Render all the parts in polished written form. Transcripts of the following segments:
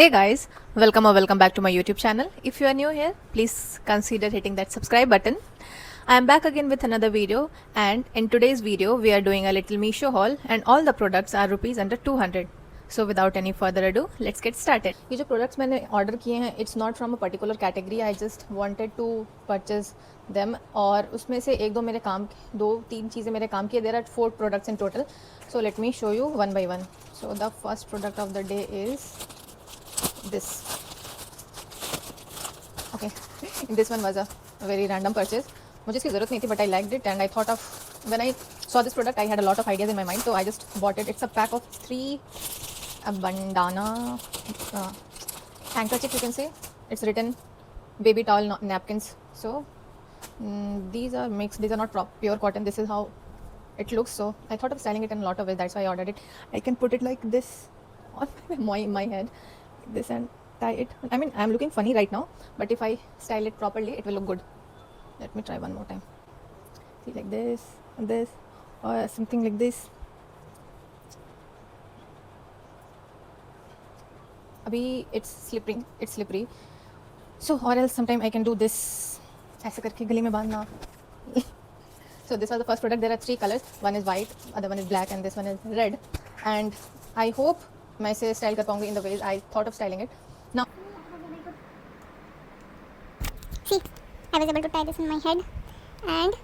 Hey guys, welcome or welcome back to my YouTube channel. If you are new here, please consider hitting that subscribe button. I am back again with another video, and in today's video we are doing a little Meesho haul and all the products are rupees under 200. So without any further ado, let's get started. ये जो products मैंने order किए हैं, it's not from a particular category. I just wanted to purchase them और उसमें से एक दो मेरे काम, दो तीन चीज़ें मेरे काम की. There are 4 products in total. So let me show you one by one. So the first product of the day is this. Okay, this one was a very random purchase. मुझे इसकी ज़रूरत नहीं थी, but I liked it and I thought of, when I saw this product I had a lot of ideas in my mind, so I just bought it. It's a pack of 3 bandana handkerchief, you can say. It's written baby towel napkins. So these are mixed, these are not pure cotton. This is how it looks. So I thought of styling it in a lot of ways, that's why I ordered it. I can put it like this on my head, this, and tie it. I mean, I'm looking funny right now, but if I style it properly it will look good. Let me try one more time. See, like this and this, or something like this. Abhi it's slippery, so or else sometime I can do this ऐसे करके गले में बांधना. So this was the first product. There are 3 colors. One is white, other one is black, and this one is red. And I hope मैं इसे style कर पाऊँगी in the ways I thought of styling it. Now, see, I was able to tie this in my head, and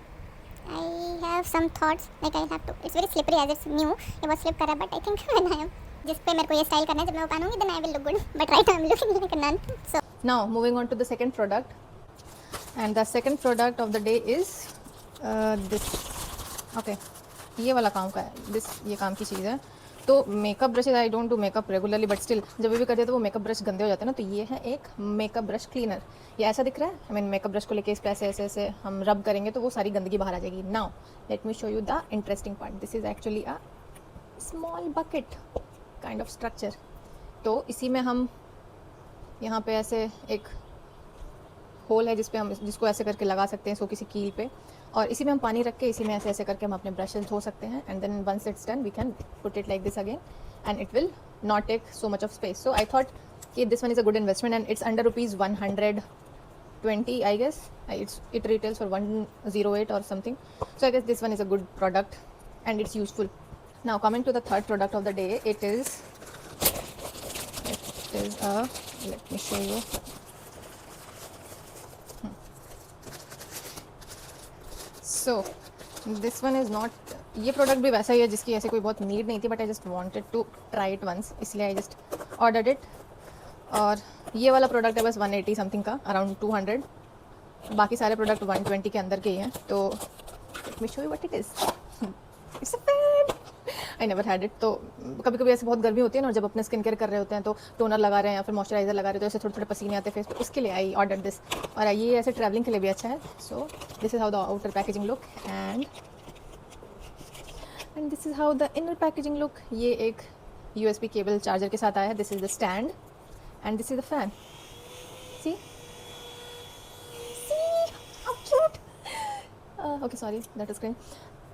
I have some thoughts, like I have to, it's very slippery as it's new, ये बहुत slip कर रहा है, but I think when I am, जिस पे मेरे को ये style करना है, जब मैं वो पहनूंगी then I will look good, but right now I'm looking like a nun. So now moving on to the second product, and the second product of the day is this. Okay, ये वाला काम का है, this ये काम की चीज़ है. तो makeup brushes, I don't do makeup regularly, but still जब भी करते हैं तो वो मेकअप ब्रश गंदे हो जाते हैं ना. तो ये है एक मेकअप ब्रश क्लीनर. ये ऐसा दिख रहा है. आई मीन मेकअप ब्रश को लेके इस पे ऐसे ऐसे ऐसे हम रब करेंगे तो वो सारी गंदगी बाहर आ जाएगी. Now let me show you the interesting part. This is actually a small bucket kind of structure. तो इसी में हम यहाँ पे ऐसे एक होल है जिसको ऐसे करके लगा सकते हैं, सो किसी कील पे, और इसी में हम पानी रख के इसी में ऐसे ऐसे करके हम अपने ब्रशेज धो सकते हैं. And then once it's done we can put it like this again and it will not take so much of space. So I thought कि this one is a good investment and it's under rupees 120 I guess. It retails for 108 or something. So I guess this one is a good product and it's useful. Now coming to the third product of the day, it is a, let me show you. So this one is not, ये product भी वैसा ही है जिसकी ऐसे कोई बहुत need नहीं थी, but I just wanted to try it once, इसलिए आई जस्ट ऑर्डर्ड इट. और ये वाला प्रोडक्ट है बस 180 समथिंग का, अराउंड 200. बाकी सारे प्रोडक्ट 120 के अंदर के ही हैं. तो let me show you what it is. It's a fan. I never had it. तो कभी कभी ऐसे बहुत गर्मी होती है ना, और जब अपने स्किन केयर कर रहे होते हैं तो टोनर लगा रहे हैं या फिर मॉइस्चराइजर लगा रहे हैं तो ऐसे थोड़े थोड़े पसीने आते हैं फेस पे, उसके लिए आई ऑर्डर दिस. और ये ऐसे ट्रैवलिंग के लिए भी अच्छा है. So this is how the outer packaging look and this is how the inner packaging look. ये एक USB केबल चार्जर के साथ आया है. This is the stand and this is the fan. See how cute. Okay, sorry, that is green.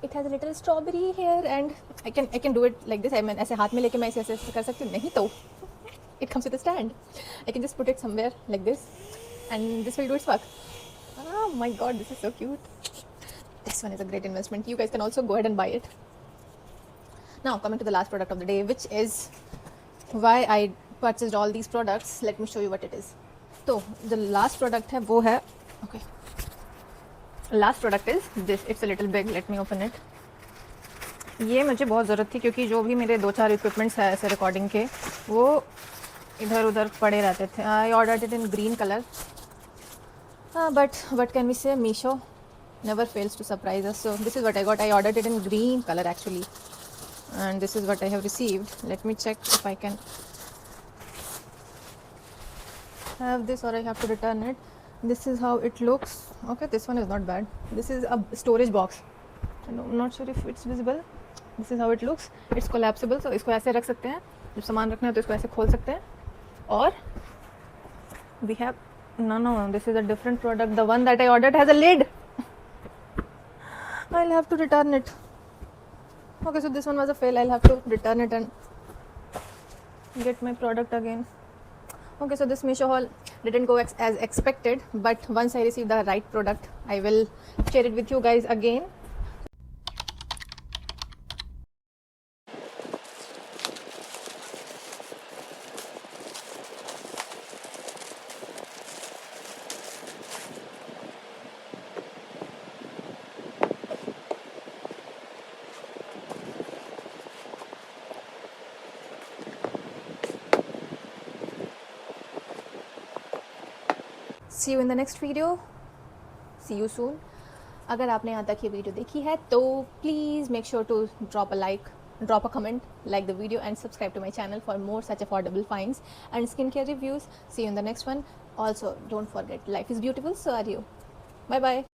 It has a little strawberry here and I can do it like this. I mean, ऐसे हाथ में लेके मैं ऐसे कर सकती हूँ. नहीं तो it comes with a stand. I can just put it somewhere like this and this will do its work. Oh my god, this is so cute. This one is a great investment. You guys can also go ahead and buy it. Now coming to the last product of the day, which is why I purchased all these products. Let me show you what it is. तो the last product है वो है, okay, last product is this. It's a little big. Let me open it. ये मुझे बहुत ज़रूरत थी क्योंकि जो भी मेरे 2-4 इक्विपमेंट्स है ऐसे रिकॉर्डिंग के, वो इधर उधर पड़े रहते थे. I ordered it in green colour, but what can we say, Meesho never fails to surprise us. So this is what I got. I ordered it in green color actually, and this is what I have received. Let me check if I can have this or I have to return it. This is how it looks. Okay, this one is not bad. This is a storage box. I'm not sure if it's visible. This is how it looks. It's collapsible, so इसको ऐसे रख सकते हैं. जब सामान रखना है तो इसको ऐसे खोल सकते हैं. और we have no, this is a different product. The one that I ordered has a lid. I'll have to return it. Okay, so this one was a fail. I'll have to return it and get my product again. Okay, so this Meesho haul didn't go as expected, but once I receive the right product, I will share it with you guys again. See you in the next video. See you soon. अगर आपने यहाँ तक ये video देखी है तो please make sure to drop a like, drop a comment, like the video and subscribe to my channel for more such affordable finds and skincare reviews. See you in the next one. Also, don't forget, life is beautiful, so are you. Bye bye.